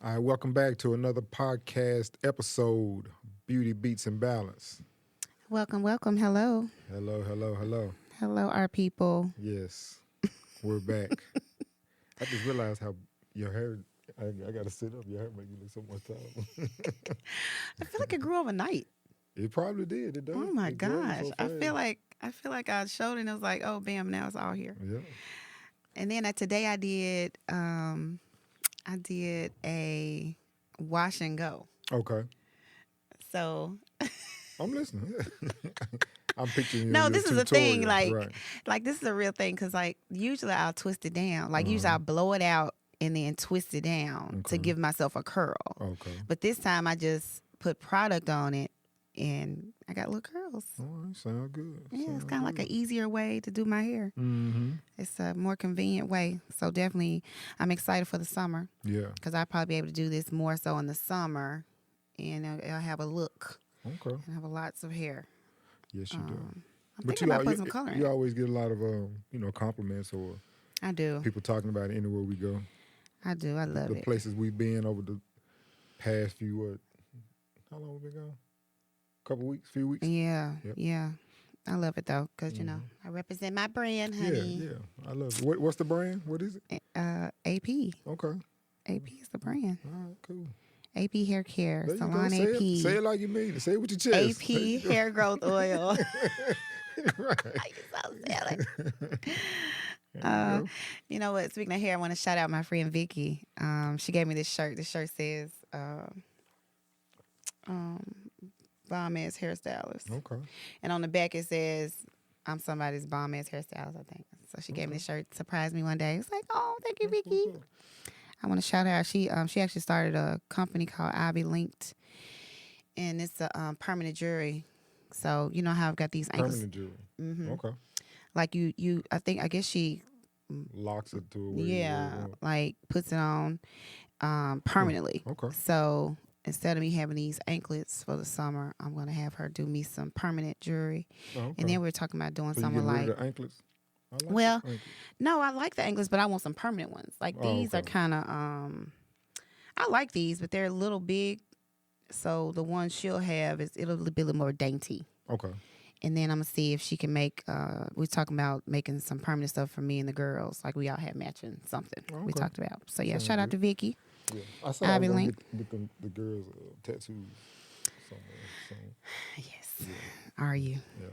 All right, welcome back to another podcast episode, Beauty Beats and Balance. Welcome, welcome. Hello. Hello, hello, hello. Hello, our people. Yes, we're back. I just realized how your hair, I got to sit up. Your hair make you look so much taller. I feel like it grew overnight. It probably did. It does. Oh my It grows gosh. so I fast. feel like I showed it and it was like, oh bam, now it's all here. Yeah. And then today I did a wash and go. Okay. So I'm listening. I'm picturing you. no, in your this is a thing. tutorial. Like this is a real thing because like usually I'll twist it down. Like usually Uh-huh. I'll blow it out and then twist it down to Okay. give myself a curl. Okay. But this time I just put product on it and I got little curls. All right. Sound good. Yeah, it's kind of like an easier way to do my hair. Mm-hmm. It's a more convenient way. So definitely, I'm excited for the summer Yeah. because I'll probably be able to do this more so in the summer, and I'll have a look Okay. and have lots of hair. Yes, you do. I'm thinking about putting some color in You it. always get a lot of compliments or I do. people talking about it anywhere we go. I do. I love The it. places we've been over the past how long we been gone? Few weeks? Yeah. Yep. Yeah. I love it though because you know I represent my brand, honey. Yeah. I love it. What's the brand? What is it? AP. Okay. AP is the brand. All right, cool. AP Hair Care, There you go. Salon Say AP. it. Say it like you mean it. Say it with your chest. AP Hair Growth Oil. Right. You so silly. There you go. You know what? Speaking of hair, I want to shout out my friend Vicky. She gave me this shirt. This shirt says bomb ass hairstylist. Okay. And on the back it says I'm somebody's bomb ass hairstylist, I think. So she gave me this shirt, surprised me one day. It's like, oh, thank you, Vicky. What's up? I want to shout out. She actually started a company called I'll Be Linked. And it's a permanent jewelry. So you know how I've got these ankles. Permanent jewelry. Mm-hmm. Okay. Like you I guess she Locks it to a way. yeah, like puts it on permanently. Okay. So instead of me having these anklets for the summer, I'm gonna have her do me some permanent jewelry. Oh, okay. And then we're talking about doing So you something getting rid like of the anklets? I like well, the anklets. no, I like the anklets, but I want some permanent ones. Like Oh, these are okay. kind of I like these, but they're a little big. So the one she'll have it'll be a little more dainty. Okay. And then I'm gonna see if she can make. We're talking about making some permanent stuff for me and the girls. Like we all have matching something. Oh, We okay. talked about. So yeah, Sounds shout out good. to Vicky. Yeah. I said I I'll was be gonna linked. get the girls tattoos somewhere. So, Yes. yeah. Are you? Yeah.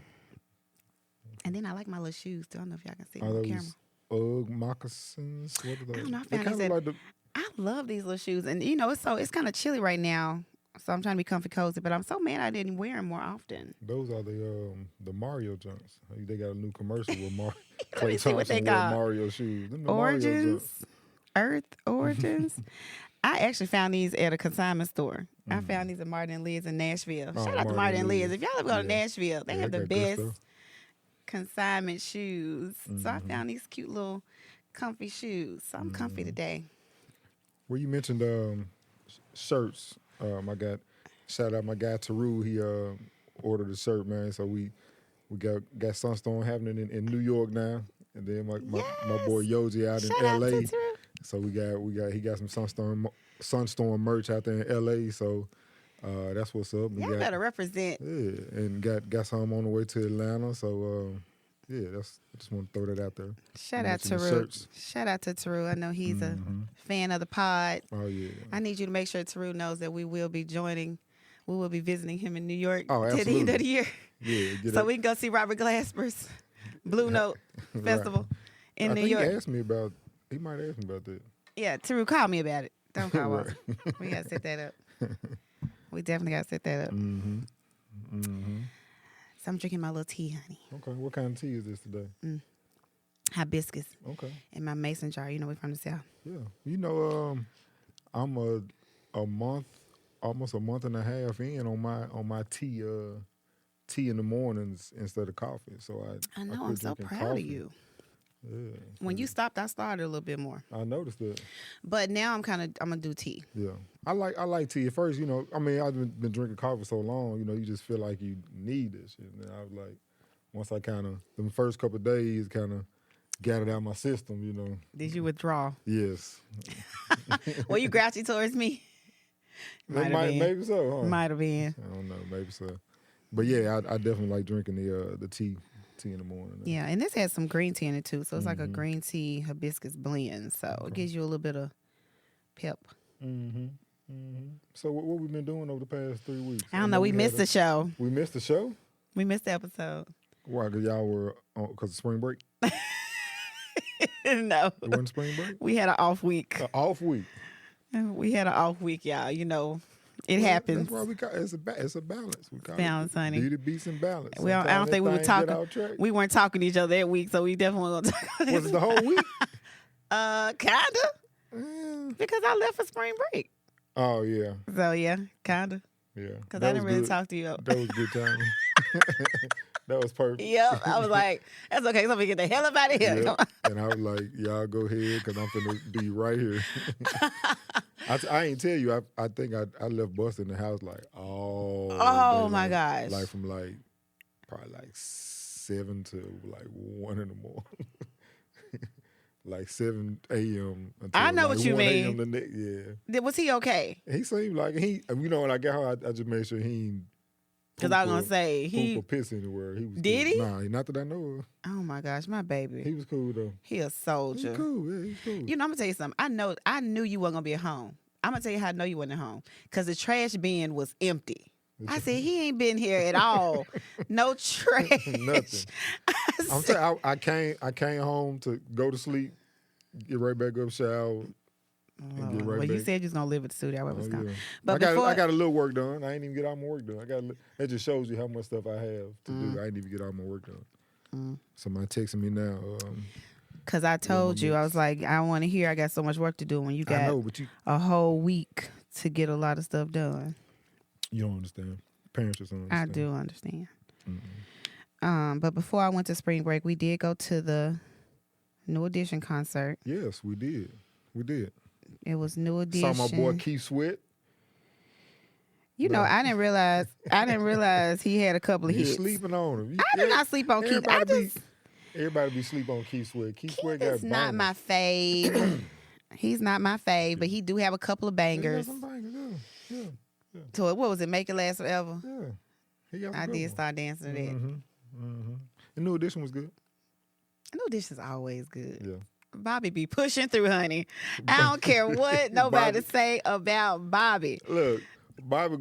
And then I like my little shoes. Too. I don't know if y'all can see Are them on those camera. Ugg moccasins? What are those? don't know, I They found kind these of at- like the. I love these little shoes, and you know it's kind of chilly right now, so I'm trying to be comfy cozy. But I'm so mad I didn't wear them more often. Those are the Mario joints. They got a new commercial with Mario. Let me see what they wear called. Mario shoes. Them the Mario Origins, joints. Earth Origins. I actually found these at a consignment store. I found these at Martin and Liz in Nashville. Oh, Shout out to Martin Martin and and Liz. Liz. If y'all ever go to Yeah. Nashville, they Yeah, have they the got good best stuff. consignment shoes. So I found these cute little comfy shoes. So I'm comfy today. Well, you mentioned shirts. I got shout out my guy Taru. He ordered a shirt, man. So we got Sonstorm happening in New York now, and then my boy Yoji out Shout in out L.A. to Drew. So he got some Sonstorm merch out there in L.A. So that's what's up. We Y'all got, better represent. yeah, and got some on the way to Atlanta. So yeah, I just want to throw that out there. Shout You out to mentioned the Taru. shirts. Shout out to Taru. I know he's a fan of the pod. Oh yeah. I need you to make sure Taru knows that we will be joining. We will be visiting him in New York Oh, to the end of the year. Yeah, get So it. we can go see Robert Glasper's Blue Note Right. Festival in I New think York. he might ask me about that. Yeah, Taru, call me about it. Don't call Right. Walter. We got to set that up. We definitely got to set that up. Mm-hmm. Mm-hmm. So I'm drinking my little tea, honey. Okay, what kind of tea is this today? Hibiscus Okay, in my mason jar. You know, we're from the South. yeah. You know, I'm a month, almost a month and a half in on my tea in the mornings instead of coffee. So I know. quit I'm so drinking proud coffee. of you. Yeah. When you stopped, I started a little bit more. I noticed that. But now I'm gonna do tea. Yeah, I like tea. At first, I've been drinking coffee so long, you just feel like you need this. And then I was like, once I kind of, the first couple of days kind of got it out of my system, you know. Did you withdraw? Yes. Were you grouchy towards me? That maybe so, huh? Might have been. I don't know, maybe so. But yeah, I definitely like drinking the tea in the morning. Yeah, and this has some green tea in it too, so it's like a green tea hibiscus blend. So it gives you a little bit of pep. So what we been doing over the past 3 weeks? I don't know. We missed the show. We missed the show. We missed the episode. Why? Because y'all were because of spring break. No, It wasn't spring break. we had an off week. Off week. We had an off week, y'all. You know, it happens. That's why we call it's a balance. We call Balance, it honey. beauty beats and balance. Well, I don't think we were talking. We weren't talking to each other that week, so we definitely gonna talk. Was it the whole week? Kinda. Because I left for spring break. Oh yeah. So yeah, kinda. Yeah. Because I didn't really talk to you. That was good timing. That was perfect. Yep. I was like, that's okay. So we get the hell up out of here. Yep. And I was like, y'all go ahead because I'm finna be right here. I ain't tell you. I think I left Buster in the house like oh my gosh. Like from probably 7 to 1 in the morning. Like 7 a.m. I know what you 1 mean. a.m. the next, yeah. Was he okay? He seemed like when I got home, I just made sure he ain't. Because I was going to say, poop or piss anywhere. He was Did cool. he? Nah, not that I know of. Oh my gosh, my baby. He was cool though. He a soldier. He's cool, yeah, he's cool. You know, I'm going to tell you something. I knew you weren't going to be at home. I'm going to tell you how I know you wasn't at home. Because the trash bin was empty. I said, he ain't been here at all. No trash. Nothing. I'm telling you, I came home to go to sleep, get right back up, shower, and get right back. You said you was gonna live at the studio. Yeah. But I got a little work done. I ain't even get all my work done. That just shows you how much stuff I have to do. I ain't even get all my work done. Somebody texting me now. Because I told you, I was like, I want to hear. I got so much work to do when you got a whole week to get a lot of stuff done. You don't understand. Parents just don't understand. I do understand. But before I went to spring break, we did go to the New Edition concert. Yes, we did. We did. It was New Edition. Saw my boy Keith Sweat. You know, I didn't realize he had a couple of hits. You sleeping on him. I did not sleep on Keith. Everybody be sleep on Keith Sweat. Keith Sweat got is not my fave. He's not my fave, but he do have a couple of bangers. He got some bangers, yeah. So what was it? Make It Last Forever? Yeah. I did start dancing to that. The New Edition was good. New Edition's always good. Yeah. Bobby be pushing through, honey. I don't care what nobody say about Bobby. Look, Bobby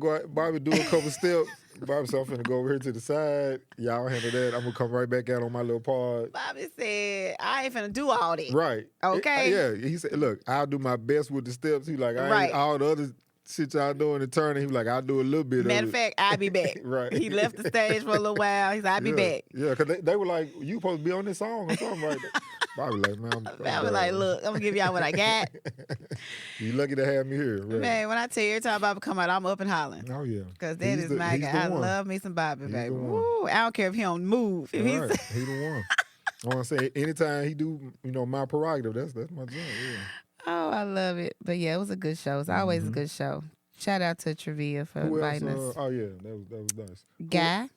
do a couple steps. Bobby said, I'm finna go over here to the side. Y'all handle that. I'm gonna come right back out on my little pod. Bobby said, I ain't finna do all that. Right. Okay. He said, look, I'll do my best with the steps. He like, right. All the other shit y'all doing and turning. He was like, I'll do a little bit Matter of of fact, I'll be back. Right. He left the stage for a little while. He said, I'll be back. Yeah, because they were like, you supposed to be on this song or something like that. Bobby like, man, I was like, look, I'm going to give y'all what I got. You lucky to have me here. Right? Man, when I tell you every time Bobby come out, I'm up and hollering. Oh, yeah. Because that is my guy. I love me some Bobby, baby. Woo, I don't care if he don't move. If he the one. I want to say, anytime he do, my prerogative, that's my job, yeah. Oh, I love it. But yeah, it was a good show. It's always a good show. Shout out to Trevia for inviting us. Oh, yeah, that was nice. Guy?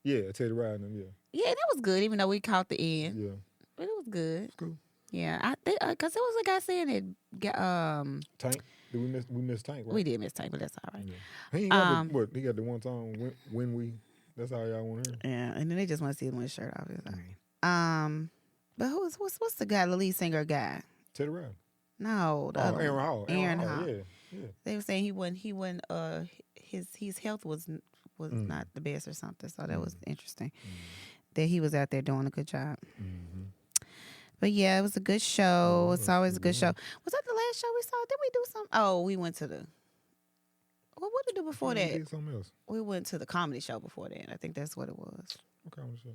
Yeah, Teddy Riding, yeah. Yeah, that was good, even though we caught the end. Yeah. But it was good. It's cool. Yeah, because there was a guy saying it. Tank? Did we miss Tank, right? We did miss Tank, but that's all right. Yeah. He got the one time when we, that's all y'all want to hear. Yeah, and then they just want to see him with his shirt off. It's all right. But what's the guy, the lead singer guy? Teddy Riding. No, Aaron Hall. Aaron Hall. Yeah. They were saying he wasn't his health was not the best or something. So that was interesting that he was out there doing a good job. But yeah, it was a good show. It's always a good show. Was that the last show we saw? Did we do something? Oh, we went to the. What did we do before that? We did something else. We went to the comedy show before that. I think that's what it was. What comedy show?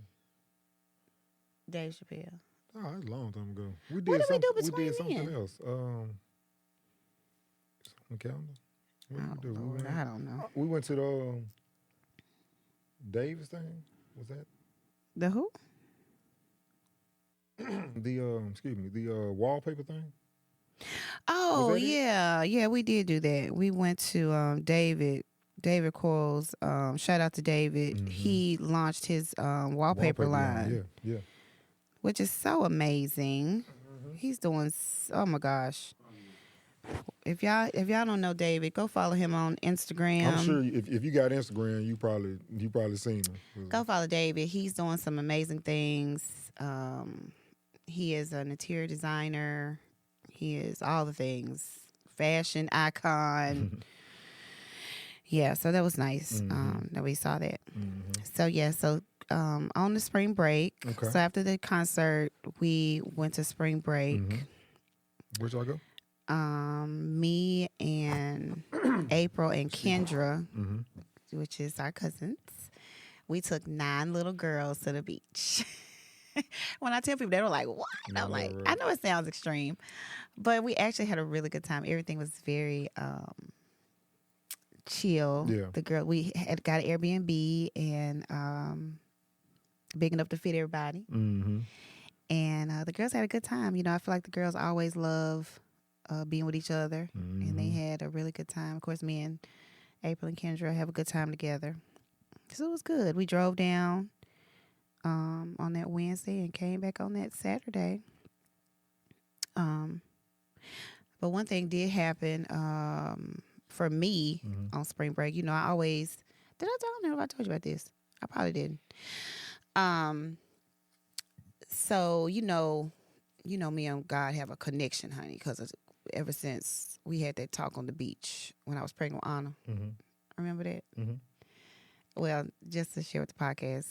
Dave Chappelle. Oh, that's a long time ago. What did we do between We did something then? else. On the calendar. What did we do? Lord, I don't know. We went to the Davis thing. Was that The who? the wallpaper thing? Oh yeah, we did do that. We went to David Coyle's. Shout out to David. He launched his wallpaper line. Yeah. which is so amazing. He's doing. Oh my gosh. If y'all don't know David, go follow him on Instagram. I'm sure if you got Instagram, you probably seen him. Go follow David. He's doing some amazing things. He is an interior designer. He is all the things. Fashion icon. Yeah, so that was nice that we saw that. So yeah, on the spring break. Okay. So after the concert, we went to spring break. Where'd y'all go? Me and April and Kendra, which is our cousins, we took 9 little girls to the beach. When I tell people, they're like, "What?" And I'm like, I know it sounds extreme, but we actually had a really good time. Everything was very chill. Yeah. We had got an Airbnb and big enough to fit everybody. And the girls had a good time. You know, I feel like the girls always love being with each other, and they had a really good time. Of course, me and April and Kendra have a good time together. So it was good. We drove down on that Wednesday and came back on that Saturday. But one thing did happen for me on spring break. You know, I always did. I don't know if I told you about this. I probably didn't. So you know, me and God have a connection, honey, because ever since we had that talk on the beach when I was pregnant with Anna. Remember that? Well, just to share with the podcast,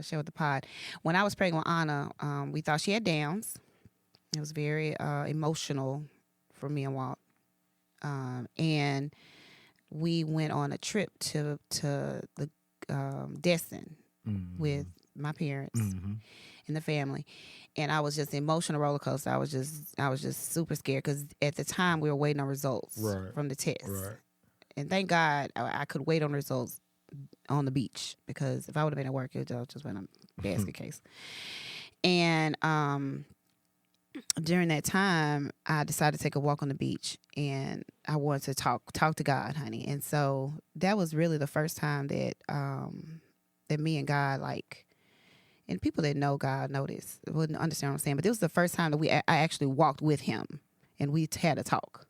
share with the pod. When I was pregnant with Anna, we thought she had Downs. It was very emotional for me and Walt. And we went on a trip to the Destin with my parents and the family, and I was just emotional roller coaster. I was just super scared because at the time we were waiting on results from the test, and thank God I could wait on results on the beach, because if I would have been at work, it would have just been a basket case. And during that time, I decided to take a walk on the beach, and I wanted to talk to God, honey. And so that was really the first time that that me and God, like, and people that know God know this, wouldn't understand what I'm saying, but this was the first time that I actually walked with him, and we had a talk.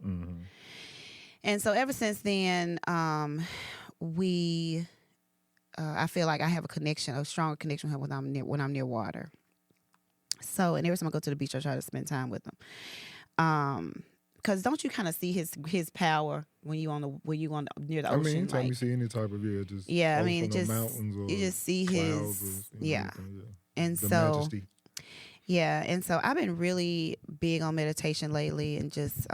And so ever since then, I feel like I have a stronger connection with him when I'm near water. So, and every time I go to the beach, I try to spend time with him. Because don't you kind of see his power when you near the ocean? I mean, anytime you see any type of just I mean, it just mountains or you just see his and the so majesty. Yeah, and so I've been really big on meditation lately, and just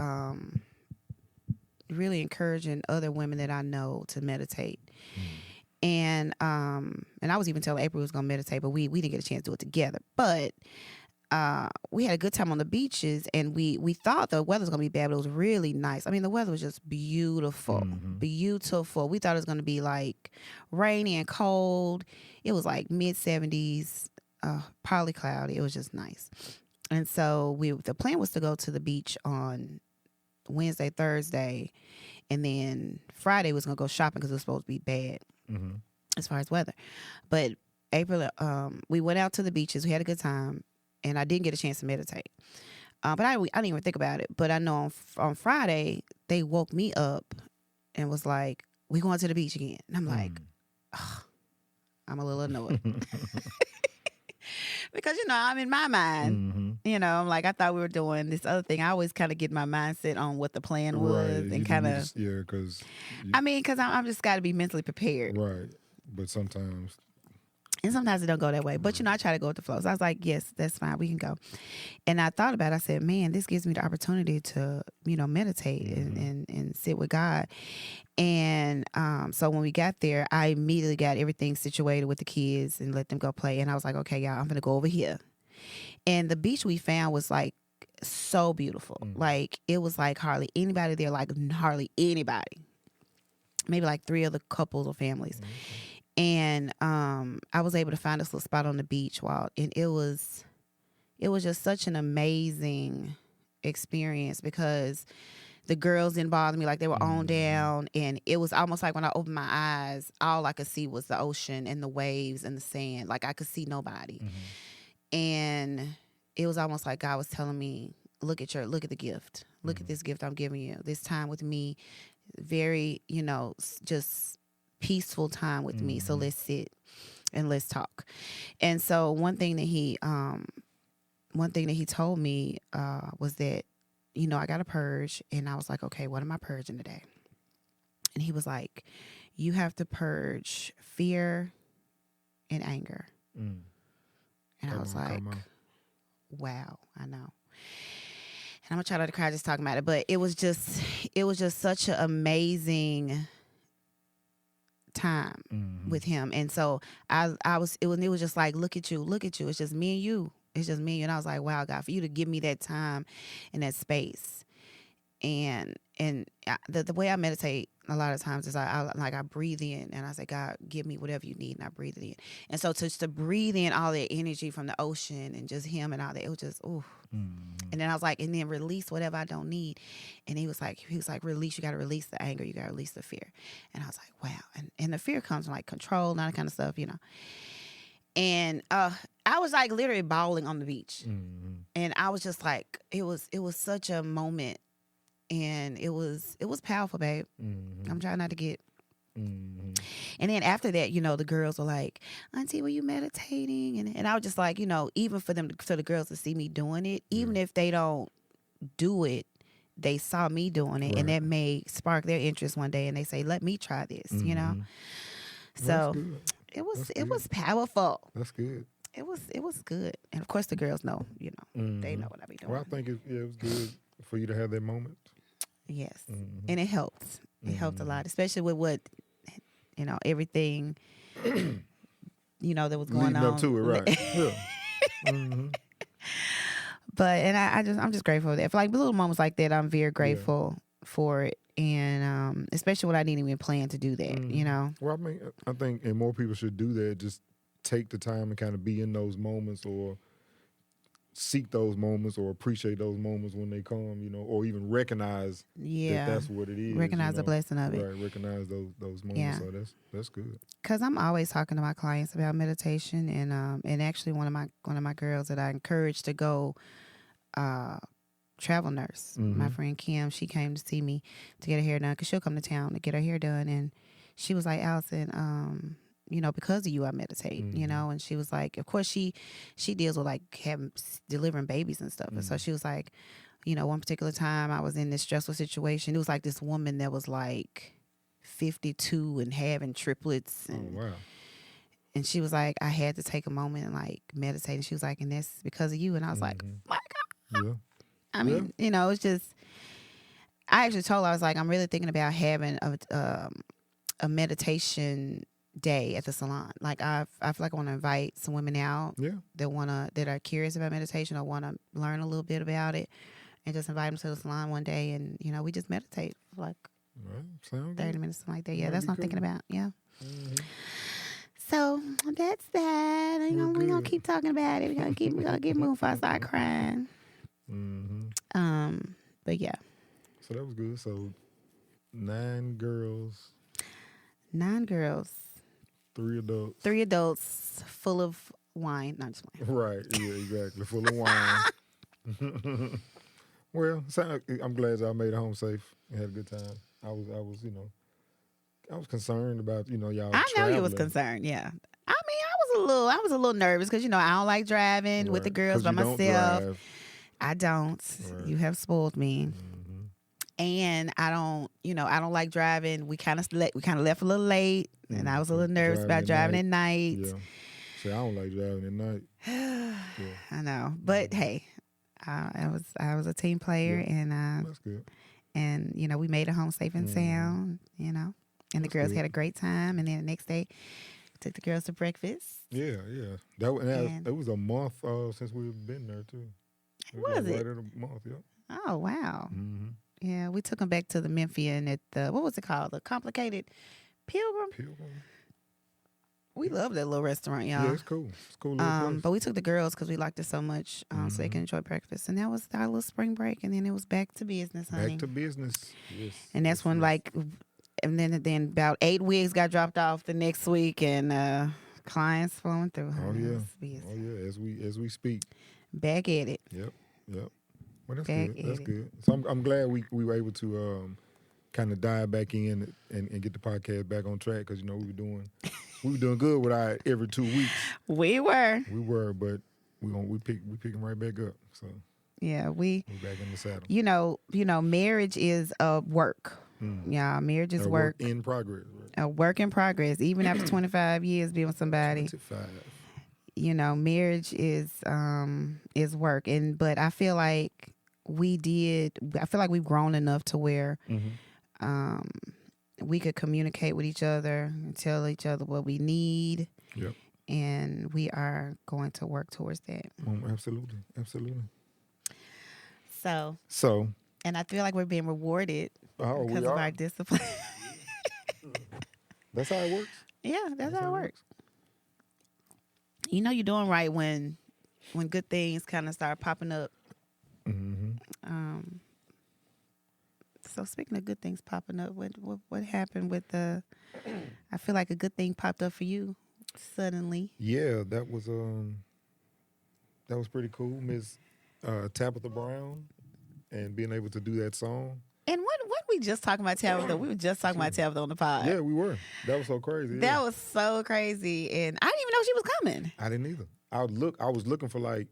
really encouraging other women that I know to meditate. And I was even telling April we was gonna meditate, but we didn't get a chance to do it together. But we had a good time on the beaches, and we thought the weather was gonna be bad, but it was really nice. I mean, the weather was just beautiful, beautiful. We thought it was gonna be like rainy and cold. It was like mid-70s, partly cloudy. It was just nice. And so the plan was to go to the beach on Wednesday, Thursday, and then Friday was gonna go shopping because it was supposed to be bad as far as weather. But April, we went out to the beaches. We had a good time, and I didn't get a chance to meditate. But I didn't even think about it. But I know on Friday they woke me up and was like, "We going to the beach again?" And I'm like, I'm a little annoyed. Because, I'm in my mind, I'm like, I thought we were doing this other thing. I always kind of get my mindset on what the plan was and kind of, because I'm just got to be mentally prepared. Right. But sometimes it don't go that way. But, I try to go with the flow. So I was like, yes, that's fine. We can go. And I thought about it. I said, man, this gives me the opportunity to, meditate and sit with God. And so when we got there, I immediately got everything situated with the kids and let them go play. And I was like, okay, y'all, I'm going to go over here. And the beach we found was like so beautiful. Like, it was like hardly anybody there, like hardly anybody. Maybe like 3 other couples or families. And I was able to find this little spot on the beach, and it was just such an amazing experience, because the girls didn't bother me, like they were on down, and it was almost like when I opened my eyes, all I could see was the ocean and the waves and the sand. Like I could see nobody. And it was almost like God was telling me, look at the gift. Look at this gift I'm giving you. This time with me, very, just peaceful time with me. So let's sit and let's talk. And so one thing that he told me was that, I got to purge. And I was like, okay, what am I purging today? And he was like, you have to purge fear and anger. And I was like, wow, I know. And I'm gonna try not to cry just talking about it, but it was just such an amazing time with him. And so it was just like, look at you. It's just me and you. It's just me and you. And I was like, wow, God, for you to give me that time and that space. And the way I meditate a lot of times is I breathe in and I say, God, give me whatever you need, and I breathe it in. And so to breathe in all that energy from the ocean and just him and all that, it was just ooh. And then I was like, and then release whatever I don't need. And he was like, release. You got to release the anger. You got to release the fear. And I was like, wow. And the fear comes from like control and all that kind of stuff, And I was like literally bawling on the beach, and I was just like, it was such a moment. And it was powerful, babe. I'm trying not to get. And then after that, the girls were like, Auntie, were you meditating? And I was just like, even for the girls to see me doing it, even if they don't do it, they saw me doing it, and that may spark their interest one day, and they say, let me try this, So it was powerful. That's good. It was good. And of course the girls know, they know what I be doing. Well, I think it was good for you to have that moment. Yes. And it helped. It helped a lot, especially with what, everything, that was going leading on. Up to it, right. Yeah. But, and I'm just grateful for that. For like little moments like that, I'm very grateful for it. And especially when I didn't even plan to do that, Well, I think, and more people should do that, just take the time and kind of be in those moments, or seek those moments, or appreciate those moments when they come, or even recognize that that's what it is. Recognize the blessing of it. Right, recognize those moments. Yeah. So that's good. Because I'm always talking to my clients about meditation, and actually one of my girls that I encouraged to go travel nurse, my friend Kim, she came to see me to get her hair done, because she'll come to town to get her hair done, and she was like, Allison, because of you, I meditate, and she was like, of course she deals with like delivering babies and stuff. And so she was like, one particular time I was in this stressful situation. It was like this woman that was like 52 and having triplets. And, oh, wow. And she was like, I had to take a moment and like meditate. And she was like, and that's because of you. And I was like, my God. Yeah. I mean, it's just, I actually told her, I was like, I'm really thinking about having a meditation day at the salon. Like I feel like I want to invite some women out that are curious about meditation or want to learn a little bit about it, and just invite them to the salon one day, and we just meditate for like 30 minutes, something like that. Yeah, that's what I'm thinking about. Yeah. So that's that. We're gonna keep talking about it. We're gonna keep moving before I start crying. But yeah. So that was good. So 9 girls. 9 girls. 3 adults. 3 adults full of wine. Not just wine. Right. Yeah, exactly. Full of wine. Well, I'm glad y'all made it home safe and had a good time. I was concerned about, y'all I know you was traveling. concerned, yeah. I mean, I was a little nervous because, I don't like driving with the girls by myself. I don't. Right. You have spoiled me. And I don't like driving. We kind of left a little late, and I was a little nervous about driving at night. Yeah. See, I don't like driving at night. Yeah. I know, but hey, I was a team player, and that's good. And we made it home safe and sound. And the girls had a great time. And then the next day, took the girls to breakfast. Yeah. That was a month since we've been there too. Was it? Right at a month, yeah. Oh wow. Yeah, we took them back to the Memphis and at the, what was it called? The Complicated Pilgrim? We love that little restaurant, y'all. Yeah, it's cool. It's a cool little place. But we took the girls because we liked it so much, so they can enjoy breakfast. And that was our little spring break. And then it was back to business, honey. Back to business. Yes. And that's when and then about 8 wigs got dropped off the next week, and clients flowing through. Oh yeah. Oh yeah. As we speak. Back at it. Yep. Well, that's Back good. That's at it. good. So I'm glad we were able to kind of dive back in and get the podcast back on track because we were doing good with our every 2 weeks. We were, but we picking right back up. So yeah, we're back in the saddle. Marriage is a work. Yeah, marriage is work in progress. Right? A work in progress. Even after 25 years being with somebody, 25. Marriage is work. But I feel like we've grown enough to where we could communicate with each other and tell each other what we need. Yep. And we are going to work towards that. Absolutely. So, and I feel like we're being rewarded because of our discipline. That's how it works? Yeah, that's how it works. You're doing right when good things kind of start popping up. So speaking of good things popping up, what happened with I feel like a good thing popped up for you suddenly. Yeah, that was pretty cool, Miss Tabitha Brown, and being able to do that song. And what we just talking about Tabitha? We were just talking about Tabitha on the pod. Yeah, we were. That was so crazy. That was so crazy, and I didn't even know she was coming. I didn't either. I was looking for like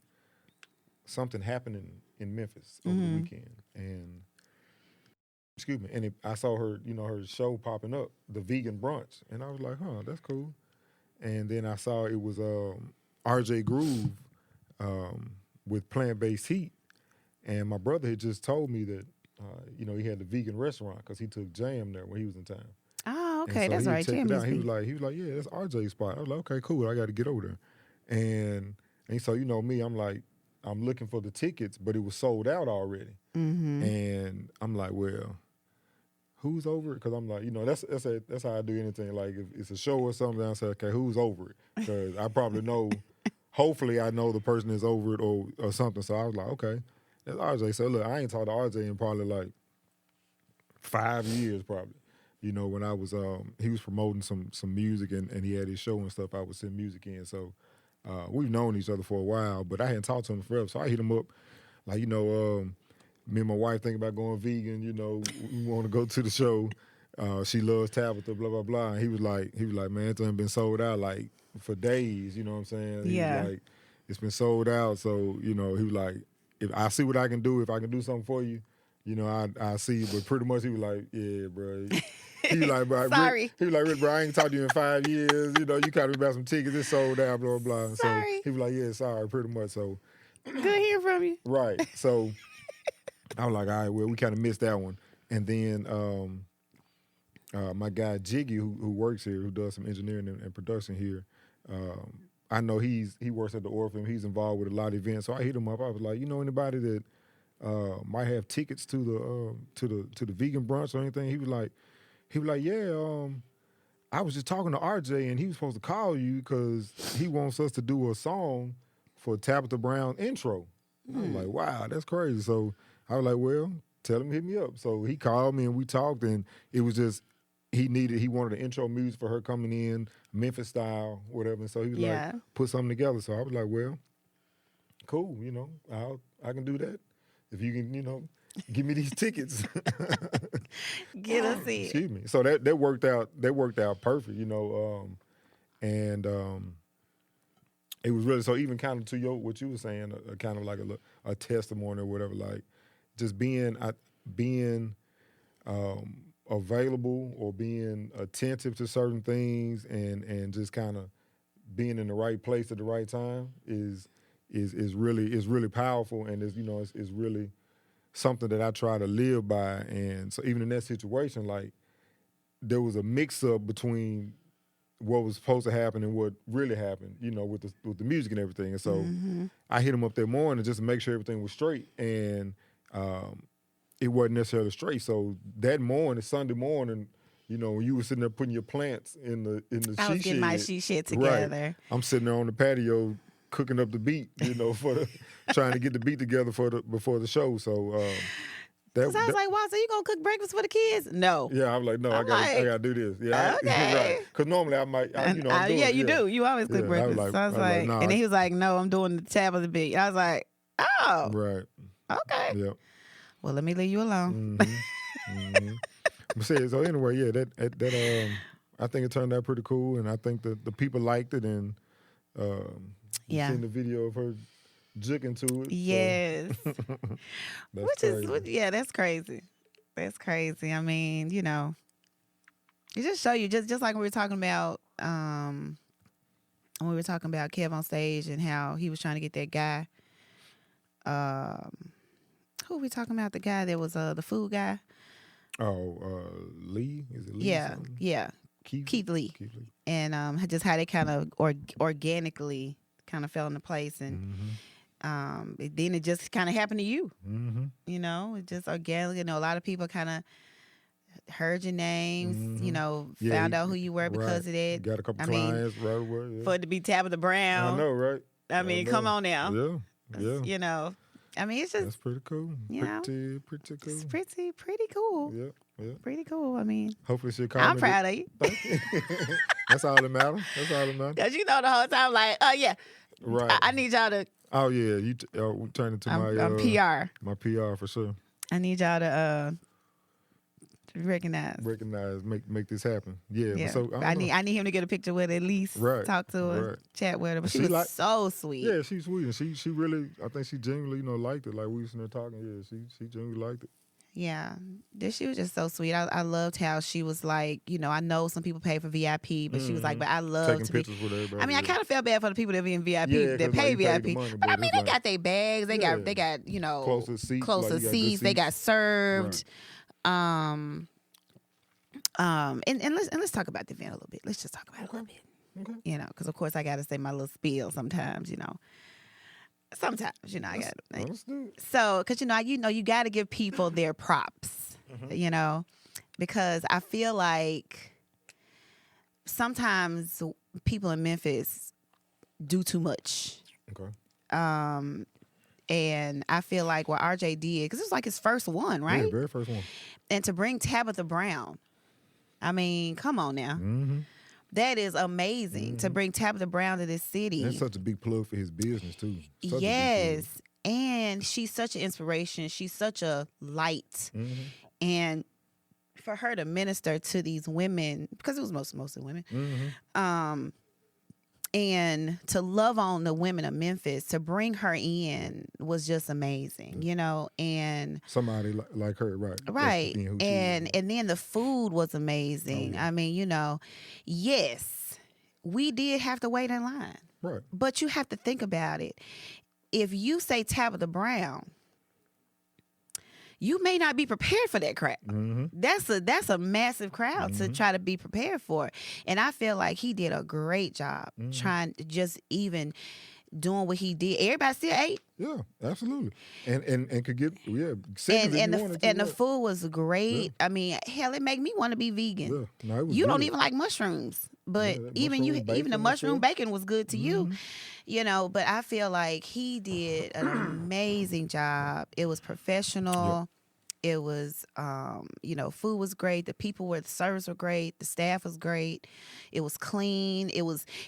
something happening in Memphis over the weekend, and I saw her, her show popping up, the vegan brunch, and I was like, that's cool. And then I saw it was RJ Groove with plant-based heat, and my brother had just told me that he had the vegan restaurant because he took Jam there when he was in town. Oh, okay, so that's right. Jam He was like, yeah, that's RJ's spot. I was like, okay, cool. I got to get over there, and so me, I'm like, I'm looking for the tickets, but it was sold out already, and I'm like, well, who's over it? Because I'm like, that's how I do anything. Like if it's a show or something, I say, okay, who's over it? Because I probably know. Hopefully, I know the person is over it or something. So I was like, okay, that's RJ. So look, I ain't talked to RJ in probably like 5 years, probably. When I was he was promoting some music and he had his show and stuff. I would send music in. So we've known each other for a while, but I hadn't talked to him forever. So I hit him up, like me and my wife think about going vegan. We want to go to the show. She loves Tabitha, blah blah blah. And he was like, man, it's been sold out like for days. You know what I'm saying? Yeah. He was like, it's been sold out. So he was like, if I see what I can do, if I can do something for you, I see. But pretty much he was like, yeah, bro. He was like, bro, sorry. He was like, Rick, bro, I ain't talked to you in 5 years. You got me about some tickets. It's sold out, blah blah blah. Sorry. So he was like, yeah, sorry, pretty much. So good hearing from you. Right. So I was like, all right, well, we kind of missed that one. And then my guy Jiggy, who works here, who does some engineering and production here, I know he works at the Orphan. He's involved with a lot of events. So I hit him up. I was like, anybody that might have tickets to the vegan brunch or anything? He was like, yeah. I was just talking to RJ, and he was supposed to call you because he wants us to do a song for Tabitha Brown intro. I was like, wow, that's crazy. So I was like, well, tell him to hit me up. So he called me and we talked, and it was just he wanted an intro music for her coming in, Memphis style, whatever. And so he was like, put something together. So I was like, well, cool, I can do that. If you can, give me these tickets. Get us in. Excuse me. So that worked out. That worked out perfect, and it was really so. Even kind of to what you were saying, kind of like a testimony or whatever. Like just being available or being attentive to certain things, and just kind of being in the right place at the right time is really powerful, and is really something that I try to live by. And so even in that situation, like there was a mix up between what was supposed to happen and what really happened, with the music and everything. And so I hit him up that morning just to make sure everything was straight, and it wasn't necessarily straight. So that morning, Sunday morning, you know, when you were sitting there putting your plants in the I was she getting my shed, she shit together. Right. I'm sitting there on the patio cooking up the beat, you know, trying to get the beat together before the show. So Because I was like, wow, so you gonna cook breakfast for the kids? No. Yeah, I'm like, no, I gotta do this. Yeah, okay. Right. Because normally I might, I'm doing it. Yeah, you do. You always cook breakfast. I was like, nah, and then he was like, no, I'm doing the tab of the beat. I was like, oh, right, okay. Yep. Well, let me leave you alone. So anyway, yeah, that I think it turned out pretty cool, and I think the people liked it, and seen the video of her jookin to it. Yes. So. That's crazy. That's crazy. I mean, you know, it just show you just like we were talking about when we were talking about Kev on stage and how he was trying to get that guy. Who were we talking about? The guy that was the food guy. Oh, Lee? Is it Lee? Yeah. Keith Lee. And just how they kind of organically kind of fell into place, and then it just kind of happened to you. You know, it just organically. You know, a lot of people kind of heard your names. You know, found out who you were because of that. Got a couple clients right away. Yeah. For it to be Tabitha Brown. I know, right? I mean, come on now. Yeah. You know, I mean, it's just that's pretty cool. Pretty cool. It's pretty cool. Yeah. Pretty cool. I mean, hopefully she'll call I'm proud of you. Thank you. That's all that matters. Because you know the whole time, like, oh yeah, right. I need y'all to. Oh yeah, you turn into I'm PR. My PR for sure. I need y'all to recognize, make this happen. Yeah. So I need him to get a picture with her, at least. Right. Talk to her, chat with her. But she was so sweet. Yeah, she's sweet, and she really, I think she genuinely, liked it. Like we was in there talking. Yeah, she genuinely liked it. Yeah, she was just so sweet. I loved how she was like, you know, I know some people pay for VIP, but she was like, but I love taking pictures with everybody. I mean, I kind of felt bad for the people that be in VIP that pay VIP, but I mean, they got their bags, they got you know closer seats, they got served. Right. And let's talk about the event a little bit. Let's just talk about it a little bit. Okay. You know, because of course I got to say my little spiel sometimes. You know. Sometimes, you know, I got to. So, because, you got to give people their props, you know, because I feel like sometimes people in Memphis do too much. Okay. And I feel like what RJ did, because it was like his first one, right? Yeah, very first one. And to bring Tabitha Brown, I mean, come on now. That is amazing to bring Tabitha Brown to this city. That's such a big plug for his business, too. Yes. And she's such an inspiration. She's such a light. And for her to minister to these women, because it was mostly women, and to love on the women of Memphis, to bring her in was just amazing, you know, and somebody like her, right? Right. And then the food was amazing. Oh, yeah. I mean, you know, yes, we did have to wait in line. Right. But you have to think about it. If you say Tabitha Brown, you may not be prepared for that crowd. That's a massive crowd to try to be prepared for. And I feel like he did a great job trying to just even doing what he did. Everybody still ate. Yeah, absolutely. And could get and the food was great. Yeah. I mean, hell, it made me want to be vegan. Yeah. No, you don't even like mushrooms, but even the mushroom bacon was good to you. You know, but I feel like he did an amazing job. It was professional. It was, you know, food was great. The service were great. The staff was great. It was clean.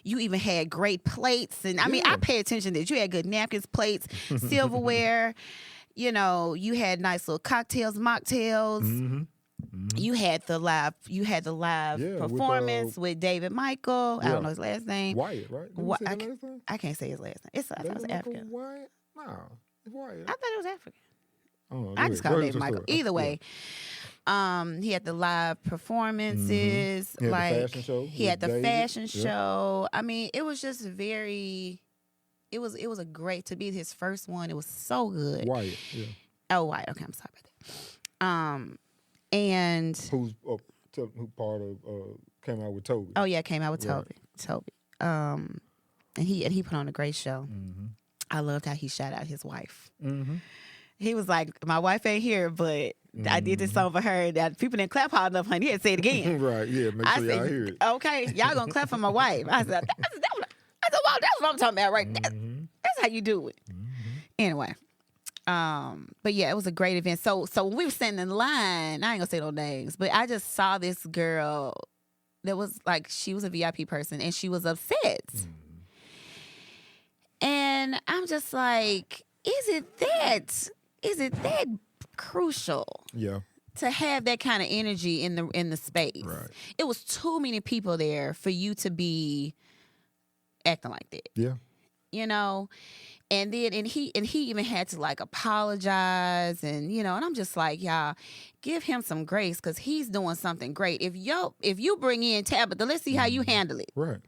You even had great plates. And I mean, I pay attention to this. You had good napkins, plates, silverware. You know, you had nice little cocktails, mocktails. You had the live performance with David Michael. I don't know his last name. Wyatt, right? I can't say his last name. I thought it was African. Wyatt? No, it's Wyatt. I thought it was African. I just call David Michael. Either way, he had the live performances. He had the fashion show. He had the fashion show. I mean, it was just very. It was a great to be his first one. It was so good. Wyatt, yeah. Oh, Wyatt. Okay, I'm sorry about that. And who part of came out with Toby? Oh yeah, came out with Toby. And he put on a great show. I loved how he shot out his wife. He was like, my wife ain't here, but I did this song for her. That people didn't clap hard enough, honey. He had to say it again. Right, yeah, make sure y'all hear it. Okay, y'all gonna clap for my wife. I said, that's what I'm talking about, right? That's how you do it. Anyway, but yeah, it was a great event. So when we were standing in line, I ain't gonna say no names, but I just saw this girl that was like, she was a VIP person and she was upset. And I'm just like, is it that crucial? Yeah. To have that kind of energy in the space. Right. It was too many people there for you to be acting like that. Yeah. You know? And then he even had to like apologize and and I'm just like, y'all, give him some grace because he's doing something great. If you bring in Tabitha, let's see how you handle it. Right.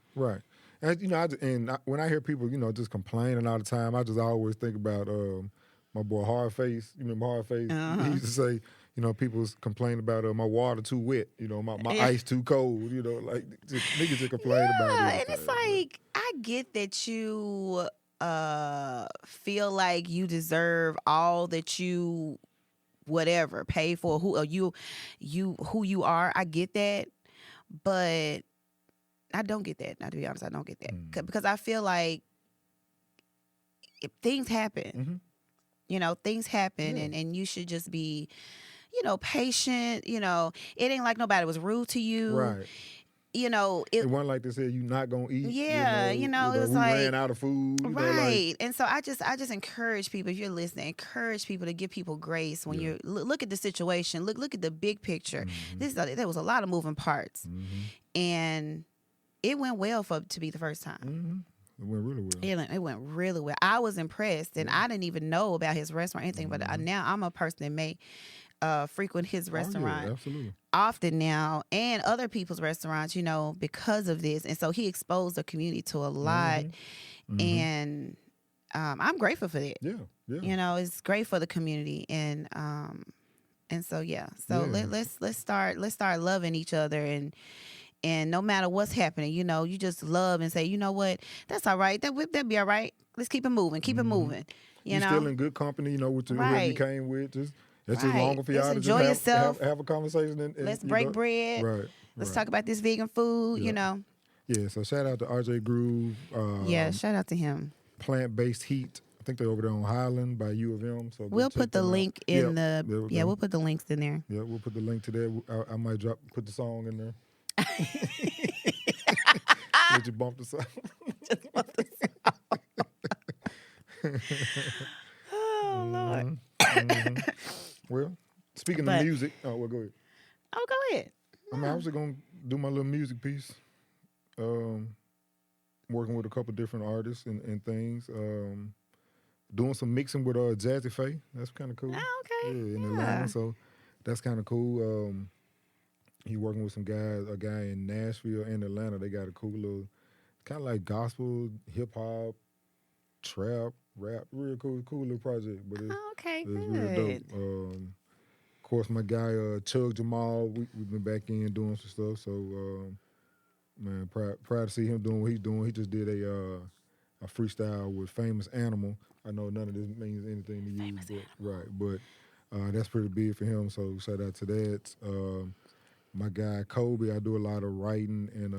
And when I hear people, just complaining all the time, I just always think about my boy Hardface. You remember Hardface? Uh-huh. He used to say, people complain about my water too wet, my ice too cold, like niggas just complain about it. Yeah, and it's like, I get that you feel like you deserve all that you whatever pay for who you are. I get that, but I don't get that. Now, to be honest, I don't get that because I feel like if things happen, things happen, and you should just be, patient. It ain't like nobody was rude to you, right? It wasn't like they said you're not gonna eat. Yeah, it was we like ran out of food, right? And so I just encourage people, if you're listening, encourage people to give people grace when you look at the situation, look at the big picture. There was a lot of moving parts, and it went well to be the first time. It went really well. It went really well. I was impressed, and I didn't even know about his restaurant or anything. But now I'm a person that may frequent his restaurant often now, and other people's restaurants, because of this. And so he exposed the community to a lot, and I'm grateful for that. Yeah. It's great for the community, and so let's start loving each other, and no matter what's happening, you just love and say, you know what, that's all right. That'd be all right. Let's keep it moving. Keep it moving. You're still in good company, with whoever you came with. It's just longer for y'all to enjoy yourself. Have a conversation. And let's break bread. Right. Let's talk about this vegan food, Yeah, so shout out to RJ Groove. Shout out to him. Plant-based Heat. I think they're over there on Highland by U of M. So we'll put the link in we'll put the links in there. Yeah, we'll put the link to that. I might put the song in there. Let you bump the song. Just bump the song. Oh, Lord. Well, speaking of music, go ahead. Oh, go ahead. I was just going to do my little music piece. Working with a couple different artists and things. Doing some mixing with Jazzy Faye. That's kind of cool. Oh, okay. Yeah, in Atlanta. So that's kind of cool. He working with a guy in Nashville and Atlanta. They got a cool little, kind of like gospel, hip hop, trap, rap, real cool little project. But it's real dope. Of course, my guy Chug Jamal, we've been back in doing some stuff. So, man, proud to see him doing what he's doing. He just did a freestyle with Famous Animal. I know none of this means anything to you, but that's pretty big for him. So shout out to that. My guy Kobe, I do a lot of writing and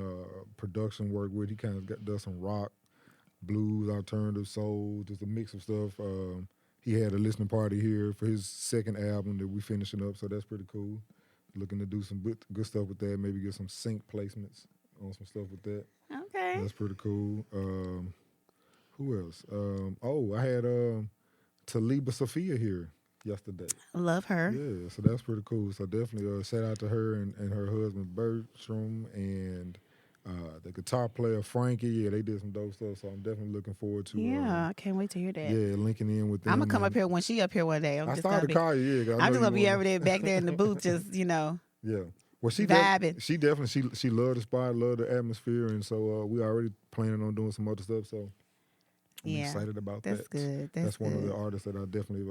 production work with. He kind of does some rock, blues, alternative soul, just a mix of stuff. He had a listening party here for his second album that we finishing up, so that's pretty cool. Looking to do some good stuff with that, maybe get some sync placements on some stuff with that. Okay. That's pretty cool. Who else? I had Taliba Sophia here yesterday. Love her. Yeah, so that's pretty cool. So definitely shout out to her and her husband Bertram and the guitar player Frankie. Yeah, they did some dope stuff. So I'm definitely looking forward to. I can't wait to hear that. Yeah, linking in with them. I'm gonna come up here when she up here one day. I started to call you. Yeah, I'm just gonna be over there back there in the booth, just Yeah. Well, she vibing. She definitely she loved the spot, loved the atmosphere, and so we already planning on doing some other stuff. So I'm excited about that. That's good. That's one of the artists that I definitely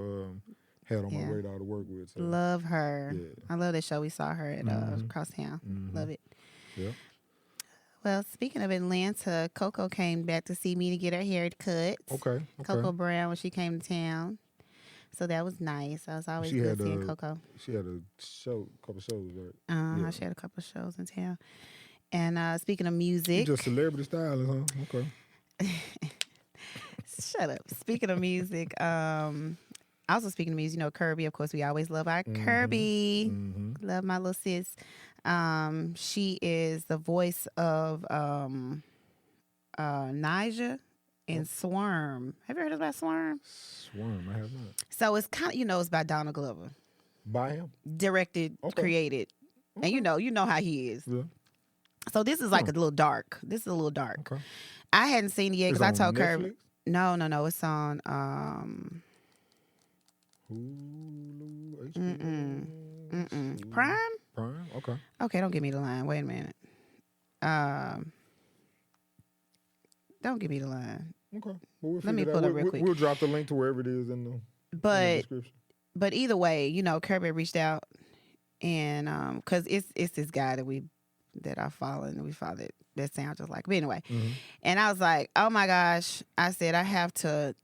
had on my radar to work with. So. Love her. Yeah. I love that show. We saw her at Crosstown. Love it. Yeah. Well, speaking of Atlanta, Coco came back to see me to get her hair cut. Okay. Coco Brown when she came to town. So that was nice. I was always She good had seeing a Coco. she had a couple shows, right? Yeah. She had a couple of shows in town. And speaking of You music, just celebrity stylist, huh? Okay. shut up. Speaking of music, also speaking of music, you know, Kirby. Of course, we always love our Kirby. Love my little sis. She is the voice of Nija and Swarm. Have you heard about Swarm? Swarm, I have not. So it's kind of, you know, it's by Donald Glover. By him? Directed, created. And you know how he is. Yeah. So this is like a little dark. This is a little dark. Okay. I hadn't seen it yet because I told Kirby. Netflix? No. It's on Hulu, HBO? Prime? Prime? Okay. Okay, don't give me the line. Wait a minute. Don't give me the line. Okay. Well, Let me pull it real quick. We'll drop the link to wherever it is in the description. But either way, you know, Kirby reached out and because it's this guy that I follow and we follow that sounds just like. But anyway, and I was like, oh my gosh! I said I have to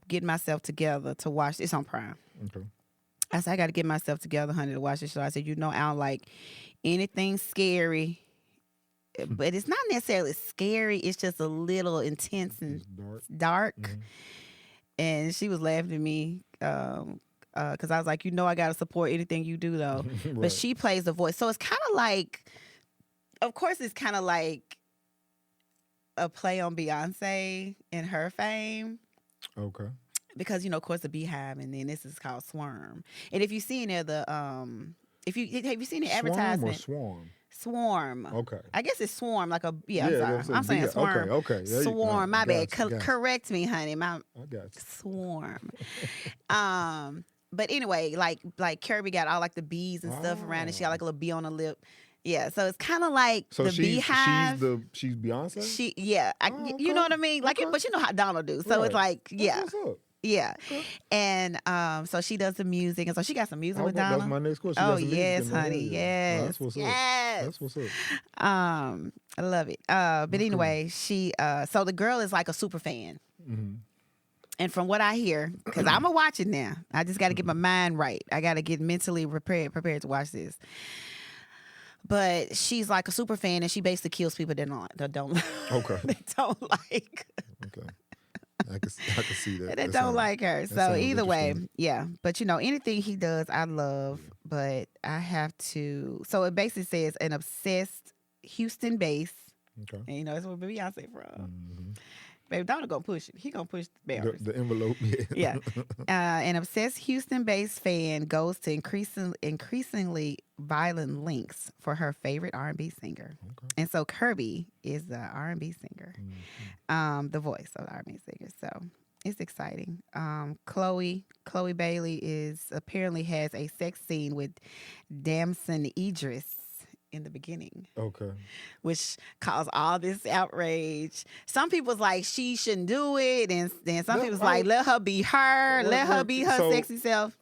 get myself together to watch. It's on Prime. Okay. I said I got to get myself together, honey, to watch this show. I said, you know, I don't like anything scary. But it's not necessarily scary. It's just a little intense and dark. And she was laughing at me because I was like, you know, I got to support anything you do, though. Right. But she plays the voice. So it's kind of like, of course, it's kind of like a play on Beyonce and her fame. Okay. Because, you know, of course, the Beehive, and then this is called Swarm. And if you see any of the, have you seen the advertisement? Swarm. Swarm. Okay. I guess it's Swarm, like a, I'm sorry. I'm saying Swarm. Okay. Swarm, my bad. Correct me, honey. I got you. Swarm. But anyway, like Kirby got all like the bees and stuff around, and she got like a little bee on her lip. Yeah, so it's kind of like the Beehive. She's Beyonce? You know what I mean? Like, but you know how Donald do. So it's like, What's up? Yeah. Okay. And so she does the music, and so she got some music with Donald. That's my next question. Oh yes, honey. Yes. That's what's up. That's what's up. I love it. But anyway, she so the girl is like a super fan. And from what I hear, because I'm gonna watch it now, I just got to get my mind right. I got to get mentally prepared to watch this. But she's like a super fan, and she basically kills people that don't Okay. they don't like. Okay. I can see that. They don't like her. So either way, yeah. But you know, anything he does, I love. But I have to. So it basically says an obsessed Houston-based. Okay. And you know, that's where Beyonce from. Baby, Donald gonna push it. He gonna push the boundaries. The envelope. Yeah. An obsessed Houston-based fan goes to increasingly violent lengths for her favorite R&B singer. Okay. And so Kirby is the R&B singer, the voice of the R&B singer. So it's exciting. Chloe Bailey apparently has a sex scene with Damson Idris in the beginning. Okay. Which caused all this outrage. Some people's like, she shouldn't do it. And then some people's like, let her be her. Let her be her sexy self.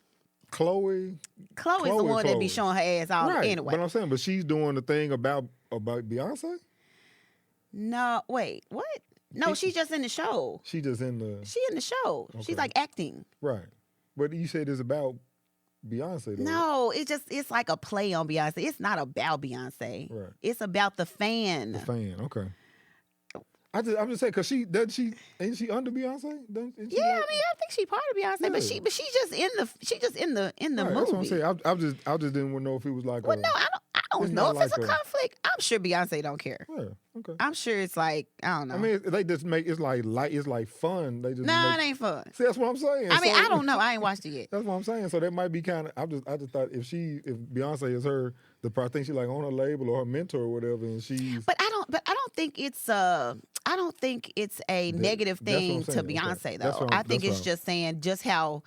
Chloe's the one that be showing her ass all anyway. But I'm saying, but she's doing the thing about Beyonce? No, wait, what? No, she's just in the show. She in the show. Okay. She's like acting. Right. But you said it's about Beyonce, though. No, it's like a play on Beyonce. It's not about Beyonce. Right. It's about the fan. The fan, okay. I'm just saying, cause ain't she under Beyonce? I mean, I think she's part of Beyonce, but she's just in the movie. That's what I'm saying. I just didn't want to know if it was like. Well, no, I don't know if it's a conflict. I'm sure Beyonce don't care. Yeah, okay. I'm sure it's like, I don't know. I mean, they just make it's like fun. They just it ain't fun. See, that's what I'm saying. I mean, I don't know. I ain't watched it yet. That's what I'm saying. So that might be kind of. I just thought if Beyonce is her, I think she like on her label or her mentor or whatever, and she's. But I don't think it's a negative thing to Beyonce though. I think it's just saying just how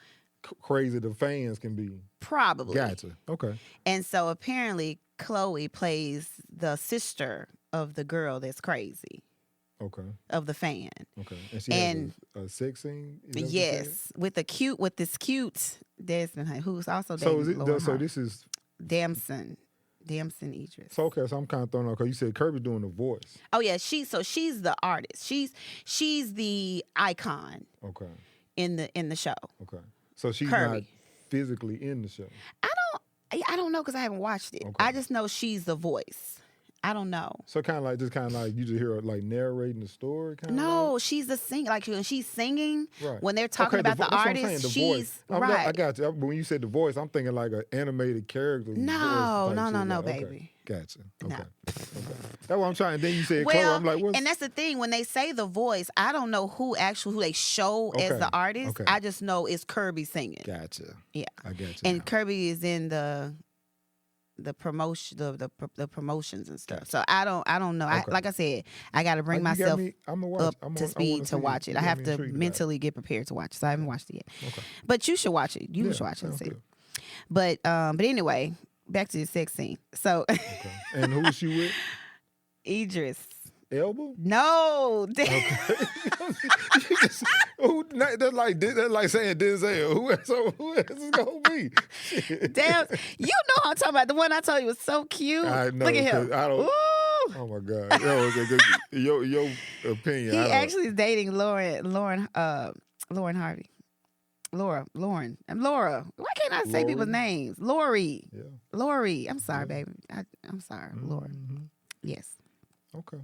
crazy the fans can be. Probably. Gotcha. Okay. And so apparently Chloe plays the sister of the girl that's crazy. Okay. Of the fan. Okay. And she has a sex scene? Yes. With this cute Desmond, who's also dating so this is Damson Idris. So okay, so I'm kind of thrown off because you said Kirby's doing the voice. Oh yeah, she's the artist. She's the icon. Okay. In the show. Okay. So she's not Kirby. physically in the show. I don't know because I haven't watched it. Okay. I just know she's the voice. I don't know. So kind of like you just hear her like narrating the story. No, she's the singer. Like when she's singing, right. when they're talking about the artist, she's right. I got you. But when you said the voice, I'm thinking like an animated character. No, voice baby. Okay. Gotcha. No. Okay. That's what I'm trying. Then you said Chloe. I'm like, what's... And that's the thing. When they say the voice, I don't know who they show as the artist. Okay. I just know it's Kirby singing. Gotcha. Yeah. I got you. And Kirby is in the promotion, the promotions and stuff. So I don't know. Okay. Like I said, I got to bring myself up to speed to watch it. I have to mentally get prepared to watch it. So I haven't watched it yet. Okay. But you should watch it. You should watch it and see. But anyway, back to the sex scene. So okay. And who was she with? Idris. Elba? No. Okay. That's like saying Denzel. Who else is gonna be? Damn, you know I'm talking about. The one I told you was so cute. I know. Look at him. I don't. Ooh. Oh my God. Your opinion. He actually is dating Lauren Harvey. Laura. Why can't I say people's names? Lori. Yeah. Lori. I'm sorry, baby. I'm sorry, Laura. Yes. Okay.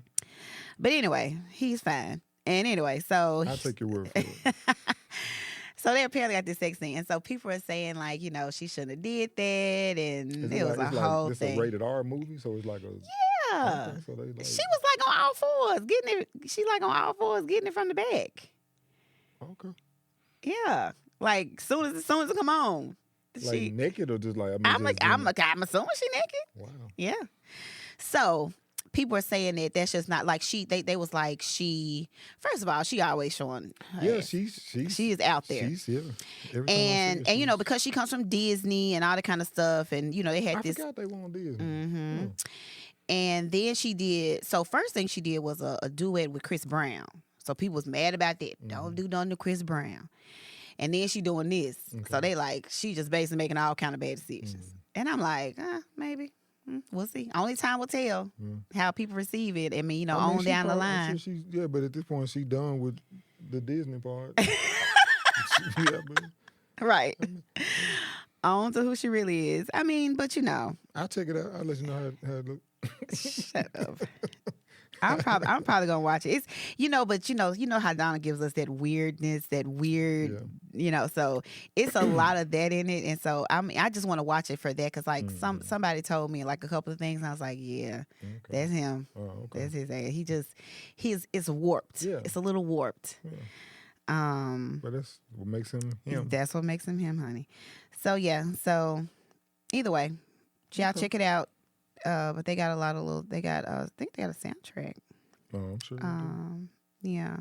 But anyway, he's fine. And anyway, so I'll take your word for it. So they apparently got this sex scene, and so people are saying like, she shouldn't have did that, and it was a whole thing. It's a rated R movie, so it's like a Okay, so she was like on all fours, getting it. She like on all fours, getting it from the back. Okay. Yeah, like soon as it come on. Like naked or just like I'm assuming she naked. Wow. Yeah. So people are saying that that's just not like they was like first of all, she always showing her ass. She is out there. She's here. And because she comes from Disney and all that kind of stuff, and they had I forgot they were on Disney. Mm-hmm. And then she did. So first thing she did was a duet with Chris Brown. So people was mad about that. Don't do nothing to Chris Brown. And then she doing this. Okay. So they like she just basically making all kind of bad decisions. And I'm like, maybe. We'll see. Only time will tell how people receive it. I mean, on down the line. But at this point, she done with the Disney part. Right. On to who she really is. I mean, but I'll check it out. I'll let you know how it look. Shut up. I'm probably gonna watch it. It's but how Donna gives us that weirdness, that weird, so it's a lot of that in it, and so I just want to watch it for that because like somebody told me like a couple of things, and I was like, yeah, that's him. Oh, okay. That's his ass. It's warped. Yeah. It's a little warped. Yeah. But that's what makes him him. That's what makes him him, honey. So yeah. So either way, y'all check it out. But they got a lot of I think they got a soundtrack. Oh, I'm sure. Yeah.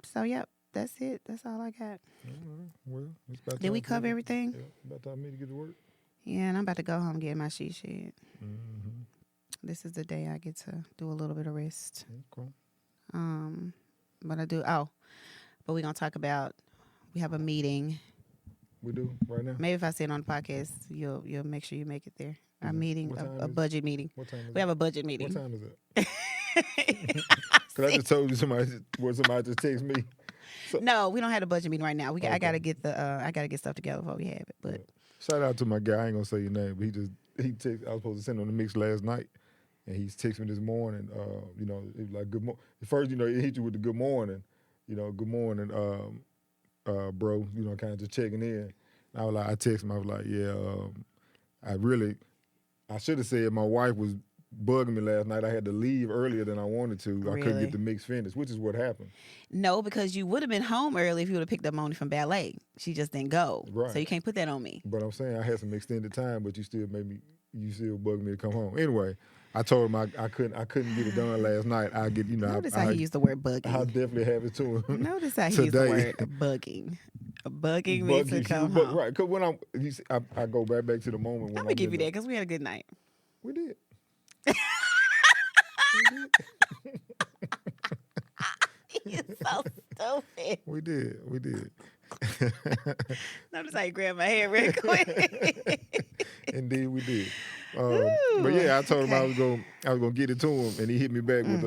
So yep, that's it. That's all I got. Well, it's about Did we cover everything? Yeah, about time me to get to work. Yeah, and I'm about to go home and get my she shed. Mm-hmm. This is the day I get to do a little bit of rest. Okay. But we're gonna talk about. We have a meeting. We do right now. Maybe if I say it on the podcast, you'll make sure you make it there. Our meeting, a budget meeting. What time is we have a budget meeting. What time is it? Because I just told you somebody just texted me. So, no, we don't have a budget meeting right now. I gotta get stuff together before we have it. But shout out to my guy. I ain't gonna say your name, but he texted. I was supposed to send him the mix last night, and he's texting me this morning. It was like good morning. First, he hit you with the good morning. Good morning. Bro, kind of just checking in. I texted him. I was like, yeah, I should have said my wife was bugging me last night. I had to leave earlier than I wanted to. Really? I couldn't get the mix finished, which is what happened. No, because you would have been home early if you would have picked up Moni from ballet. She just didn't go. Right. So you can't put that on me. But I'm saying I had some extended time, but you still bugged me to come home. Anyway, I told him I couldn't get it done last night. I get Notice how he used the word bugging. I'll definitely have it to him. Notice how he used the word bugging. Bugging me to come home. Right, because when I go back to the moment when I'm gonna give you that because we had a good night. We did. You're so stupid. We did. Notice how you grabbed my hair real quick. Indeed, we did. But yeah, I told him I was gonna get it to him, and he hit me back with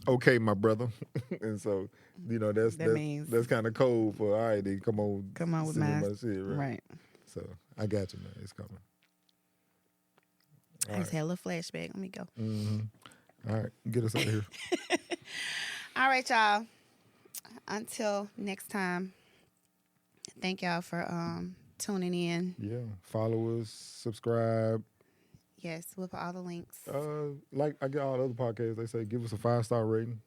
okay, my brother. And so, That means that's kind of cold for, all right, then come on with send me my my shit, right? So I got you, man. It's coming. I just had a little flashback. Let me go. All right, get us out of here. All right, y'all. Until next time. Thank y'all for tuning in. Yeah, follow us, subscribe. Yes, we'll put all the links. Like I get all the other podcasts, they say give us a 5-star rating.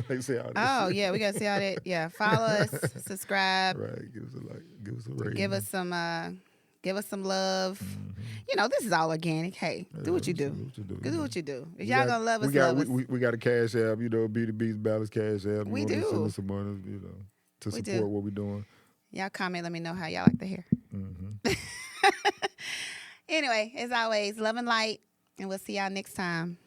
They say all that. Oh shit. yeah, we gotta see all that. Yeah, follow us, subscribe, Right, give us a rating. give us some love. This is all organic. Hey, do what you do. Do what you do. If y'all gonna love us, love us. We got a cash app, Beauty Beats Balance cash app. We you do. want to send us some money, to support what we're doing. Y'all comment, let me know how y'all like to hear. Anyway, as always, love and light, and we'll see y'all next time.